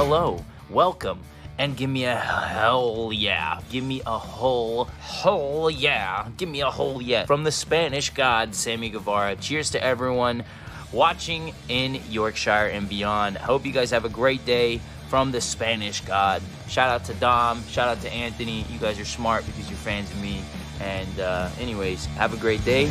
hello, welcome, and give me a hell yeah. Give me a whole yeah. Give me a whole yeah. From the Spanish god, Sammy Guevara. Cheers to everyone watching in Yorkshire and beyond. I hope you guys have a great day from the Spanish god. Shout out to Dom, shout out to Anthony. You guys are smart because you're fans of me. And anyways, have a great day.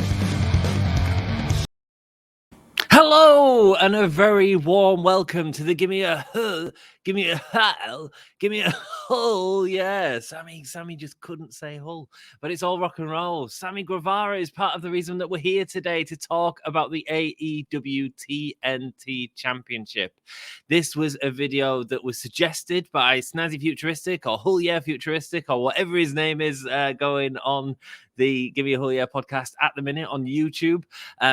Hello, and a very warm welcome to the Gimme a Hull, Gimme a Hull, Gimme a Hull. Yeah, Sammy just couldn't say Hull, but it's all rock and roll. Sammy Guevara is part of the reason that we're here today to talk about the AEW TNT Championship. This was a video that was suggested by Snazzy Futuristic or Hull Yeah Futuristic or whatever his name is going on the Gimme a Hull Yeah podcast at the minute on YouTube.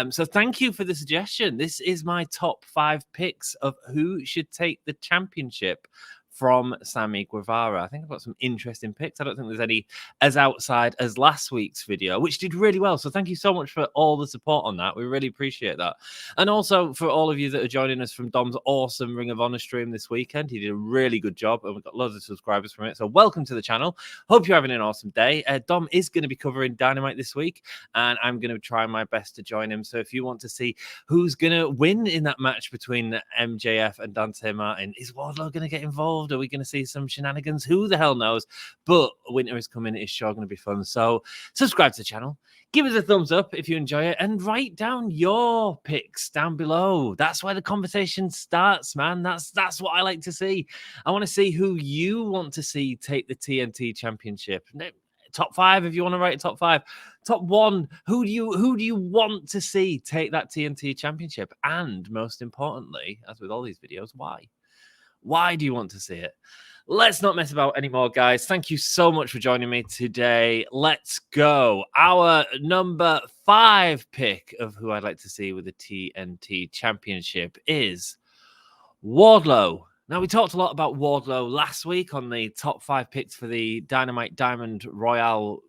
So thank you for the suggestion. This is my top 5 picks of who should take the championship from Sammy Guevara. I think I've got some interesting picks. I don't think there's any as outside as last week's video, which did really well. So thank you so much for all the support on that. We really appreciate that. And also for all of you that are joining us from Dom's awesome Ring of Honor stream this weekend. He did a really good job and we've got loads of subscribers from it. So welcome to the channel. Hope you're having an awesome day. Dom is going to be covering Dynamite this week and I'm going to try my best to join him. So if you want to see who's going to win in that match between MJF and Dante Martin, is Wardlow going to get involved? Are we going to see some shenanigans? Who the hell knows? But winter is coming. It's sure going to be fun. So subscribe to the channel. Give us a thumbs up if you enjoy it and write down your picks down below. That's where the conversation starts, man. That's what I like to see. I want to see who you want to see take the TNT Championship. Top 5 if you want to write top 5. Top 1, who do you want to see take that TNT Championship? And most importantly, as with all these videos, why? Why do you want to see it? Let's not mess about anymore, guys. Thank you so much for joining me today. Let's go. Our number 5 pick of who I'd like to see with the TNT Championship is Wardlow. Now, we talked a lot about Wardlow last week on the top 5 picks for the Dynamite Diamond Royale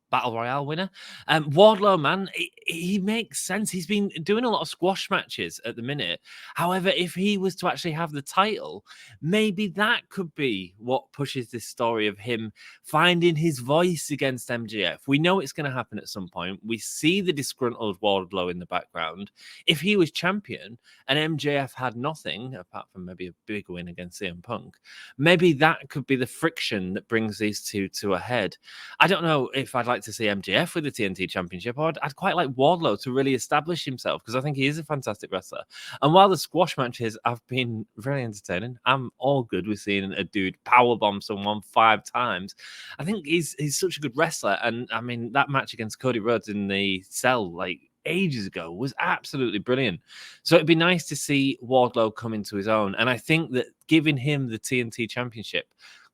Battle Royale winner. Wardlow, man, he makes sense. He's been doing a lot of squash matches at the minute. However, if he was to actually have the title, maybe that could be what pushes this story of him finding his voice against MJF. We know it's going to happen at some point. We see the disgruntled Wardlow in the background. If he was champion and MJF had nothing, apart from maybe a big win against CM Punk, maybe that could be the friction that brings these two to a head. I don't know if I'd like to see MJF with the TNT Championship, or I'd quite like Wardlow to really establish himself because I think he is a fantastic wrestler. And while the squash matches have been very entertaining, I'm all good with seeing a dude powerbomb someone 5 times. I think he's such a good wrestler. And I mean, that match against Cody Rhodes in the cell, like ages ago, was absolutely brilliant. So it'd be nice to see Wardlow come into his own. And I think that giving him the TNT Championship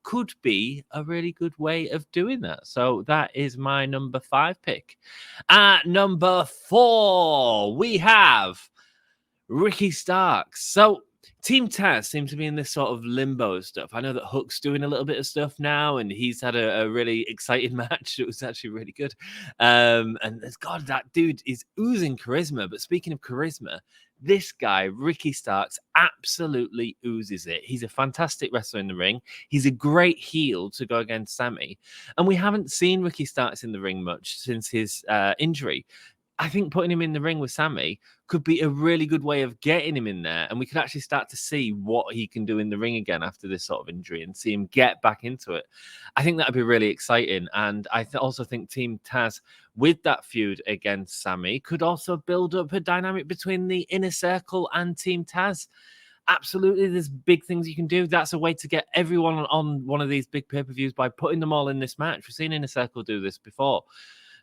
could be a really good way of doing that. So that is my number 5 pick. At number 4, we have Ricky Starks. So Team Taz seems to be in this sort of limbo stuff. I know that Hook's doing a little bit of stuff now, and he's had a really exciting match. It was actually really good. And God, that dude is oozing charisma. But speaking of charisma, this guy, Ricky Starks, absolutely oozes it. He's a fantastic wrestler in the ring. He's a great heel to go against Sammy. And we haven't seen Ricky Starks in the ring much since his injury. I think putting him in the ring with Sammy could be a really good way of getting him in there. And we could actually start to see what he can do in the ring again after this sort of injury and see him get back into it. I think that would be really exciting. And I also think Team Taz, with that feud against Sammy, could also build up a dynamic between the Inner Circle and Team Taz. Absolutely, there's big things you can do. That's a way to get everyone on one of these big pay-per-views by putting them all in this match. We've seen Inner Circle do this before.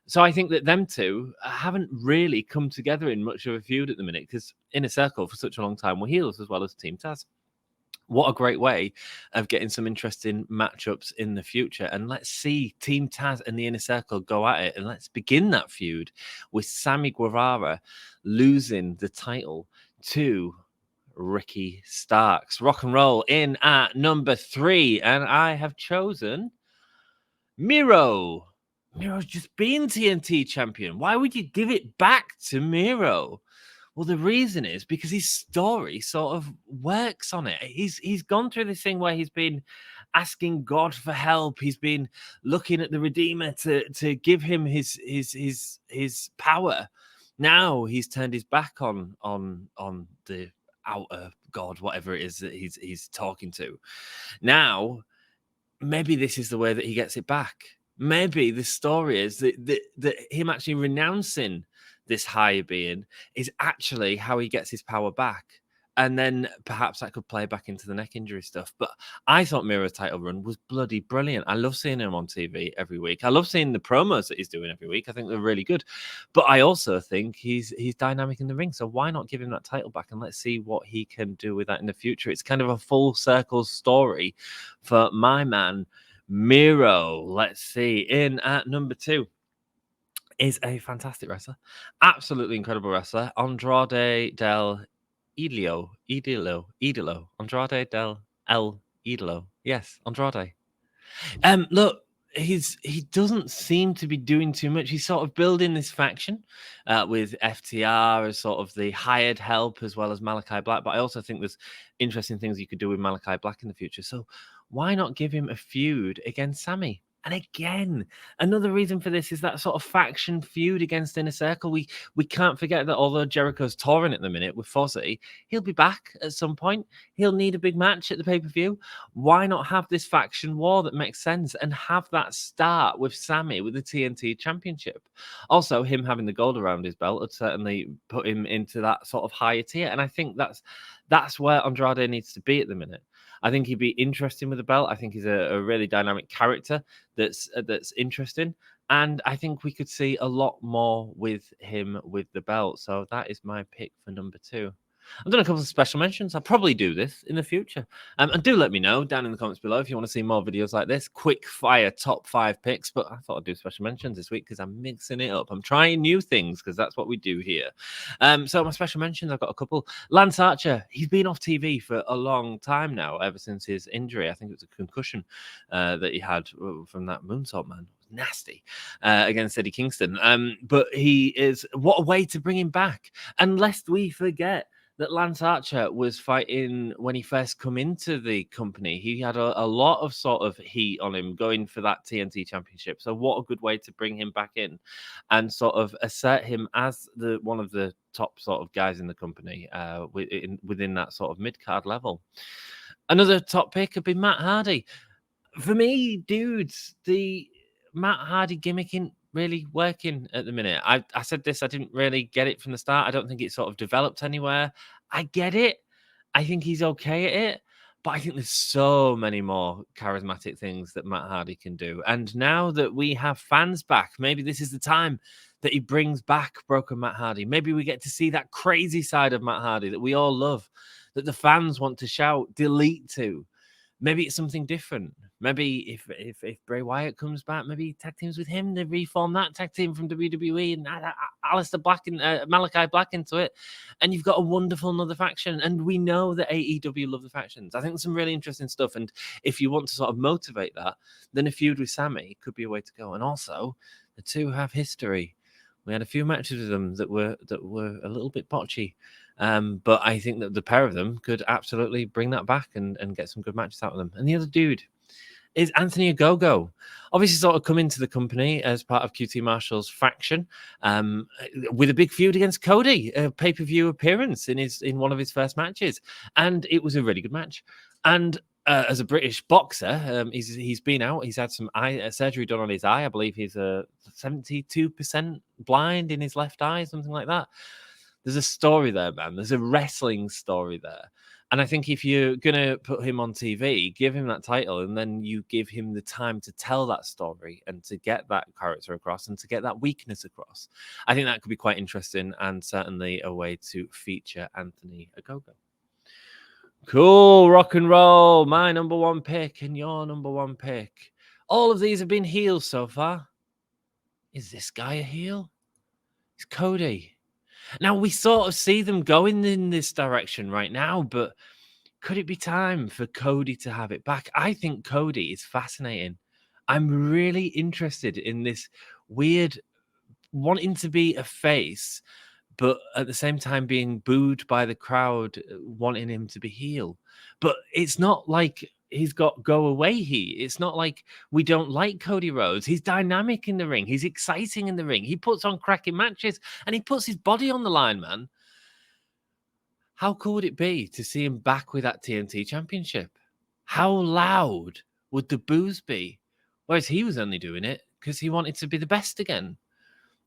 So I think that them two haven't really come together in much of a feud at the minute because Inner Circle for such a long time were heels as well as Team Taz. What a great way of getting some interesting matchups in the future. And let's see Team Taz and the Inner Circle go at it. And let's begin that feud with Sammy Guevara losing the title to Ricky Starks. Rock and roll in at number 3. And I have chosen Miro. Miro's just been TNT champion. Why would you give it back to Miro? Well, the reason is because his story sort of works on it. He's gone through this thing where he's been asking God for help. He's been looking at the Redeemer to give him his power. Now he's turned his back on the outer God, whatever it is that he's talking to. Now maybe this is the way that he gets it back. Maybe the story is that him actually renouncing this higher being is actually how he gets his power back. And then perhaps that could play back into the neck injury stuff. But I thought Miro's title run was bloody brilliant. I love seeing him on TV every week. I love seeing the promos that he's doing every week. I think they're really good. But I also think he's dynamic in the ring. So why not give him that title back and let's see what he can do with that in the future? It's kind of a full circle story for my man Miro. Let's see. In at number 2 is a fantastic wrestler, absolutely incredible wrestler, Andrade del Idolo. Andrade del El Idolo. Yes, Andrade. Look, he doesn't seem to be doing too much. He's sort of building this faction with FTR as sort of the hired help as well as Malachi Black. But I also think there's interesting things you could do with Malachi Black in the future. So why not give him a feud against Sammy? And again, another reason for this is that sort of faction feud against Inner Circle. We can't forget that although Jericho's touring at the minute with Fozzy, he'll be back at some point. He'll need a big match at the pay-per-view. Why not have this faction war that makes sense and have that start with Sammy with the TNT Championship? Also, him having the gold around his belt would certainly put him into that sort of higher tier. And I think that's where Andrade needs to be at the minute. I think he'd be interesting with the belt. I think he's a really dynamic character that's interesting. And I think we could see a lot more with him with the belt. So that is my pick for number 2. I've done a couple of special mentions. I'll probably do this in the future. And do let me know down in the comments below if you want to see more videos like this. Quick fire top 5 picks. But I thought I'd do special mentions this week because I'm mixing it up. I'm trying new things because that's what we do here. So my special mentions, I've got a couple. Lance Archer, he's been off TV for a long time now, ever since his injury. I think it was a concussion that he had from that moonsault man. Nasty against Eddie Kingston. But he is, what a way to bring him back. And lest we forget that Lance Archer was fighting when he first come into the company. He had a lot of sort of heat on him going for that TNT Championship. So what a good way to bring him back in and sort of assert him as one of the top sort of guys in the company within that sort of mid-card level. Another top pick would be Matt Hardy. For me, dudes, the Matt Hardy gimmick isn't really working at the minute. I said this, I didn't really get it from the start. I don't think it sort of developed anywhere. I get it. I think he's okay at it. But I think there's so many more charismatic things that Matt Hardy can do. And now that we have fans back, maybe this is the time that he brings back Broken Matt Hardy. Maybe we get to see that crazy side of Matt Hardy that we all love, that the fans want to shout delete to. Maybe it's something different. Maybe if Bray Wyatt comes back, maybe he tag teams with him. They reform that tag team from WWE and add Aleister Black and Malachi Black into it, and you've got a wonderful another faction. And we know that AEW love the factions. I think there's some really interesting stuff. And if you want to sort of motivate that, then a feud with Sammy could be a way to go. And also, the two have history. We had a few matches with them that were a little bit botchy. But I think that the pair of them could absolutely bring that back and get some good matches out of them. And the other dude is Anthony Ogogo. Obviously sort of come into the company as part of QT Marshall's faction with a big feud against Cody, a pay-per-view appearance in one of his first matches. And it was a really good match. And as a British boxer, he's been out. He's had some eye surgery done on his eye. I believe he's 72% blind in his left eye, something like that. There's a story there, man. There's a wrestling story there. And I think if you're going to put him on TV, give him that title, and then you give him the time to tell that story and to get that character across and to get that weakness across. I think that could be quite interesting and certainly a way to feature Anthony Ogogo. Cool, rock and roll. My number 1 pick and your number 1 pick. All of these have been heels so far. Is this guy a heel? It's Cody. Now, we sort of see them going in this direction right now, but could it be time for Cody to have it back? I think Cody is fascinating. I'm really interested in this weird wanting to be a face, but at the same time being booed by the crowd, wanting him to be heel. But it's not like he's got go away heat. It's not like we don't like Cody Rhodes. He's dynamic in the ring. He's exciting in the ring. He puts on cracking matches and he puts his body on the line, man. How cool would it be to see him back with that TNT championship? How loud would the boos be? Whereas he was only doing it because he wanted to be the best again.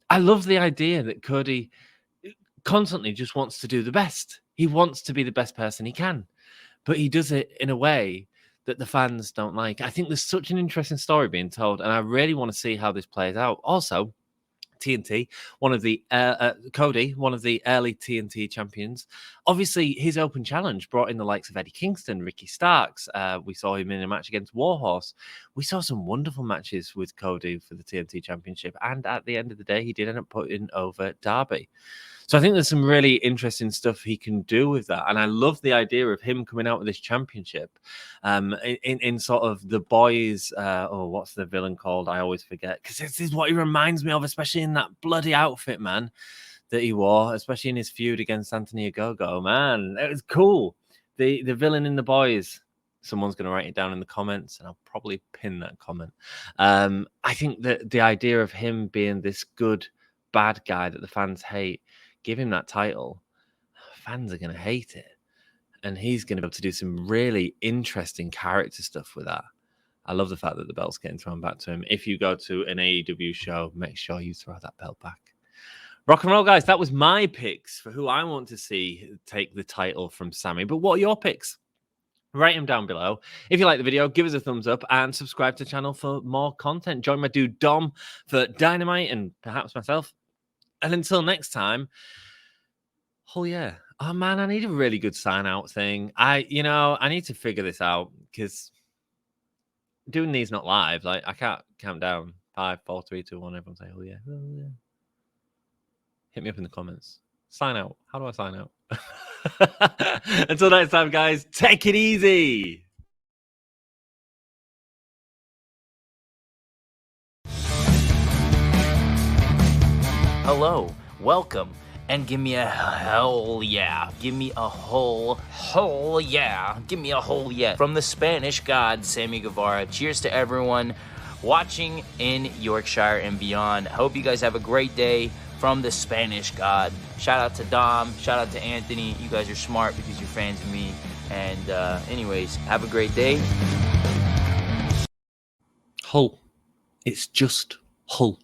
I love the idea that Cody constantly just wants to do the best. He wants to be the best person he can, but he does it in a way that the fans don't like. I think there's such an interesting story being told, and I really want to see how this plays out. Also, TNT, one of the Cody, one of the early TNT champions. Obviously, his open challenge brought in the likes of Eddie Kingston, Ricky Starks. We saw him in a match against Warhorse. We saw some wonderful matches with Cody for the TNT championship, and at the end of the day, he did end up putting over Darby. So I think there's some really interesting stuff he can do with that. And I love the idea of him coming out with this championship in sort of the boys. What's the villain called? I always forget, because this is what he reminds me of, especially in that bloody outfit, man, that he wore, especially in his feud against Anthony Ogogo. Man, it was cool. The villain in the boys. Someone's going to write it down in the comments, and I'll probably pin that comment. I think that the idea of him being this good bad guy that the fans hate, give him that title, fans are going to hate it. And he's going to be able to do some really interesting character stuff with that. I love the fact that the belt's getting thrown back to him. If you go to an AEW show, make sure you throw that belt back. Rock and roll, guys. That was my picks for who I want to see take the title from Sammy. But what are your picks? Write them down below. If you like the video, give us a thumbs up and subscribe to the channel for more content. Join my dude Dom for Dynamite and perhaps myself. And until next time, oh yeah. Oh man, I need a really good sign out thing. I need to figure this out because doing these not live, like I can't count down 5, 4, 3, 2, 1. Everyone say, oh yeah. Hit me up in the comments. Sign out. How do I sign out? Until next time, guys, take it easy. Hello, welcome, and give me a hell yeah. Give me a whole yeah. Give me a whole yeah. From the Spanish god, Sammy Guevara. Cheers to everyone watching in Yorkshire and beyond. I hope you guys have a great day from the Spanish god. Shout out to Dom. Shout out to Anthony. You guys are smart because you're fans of me. And anyways, have a great day. Hull. It's just Hull.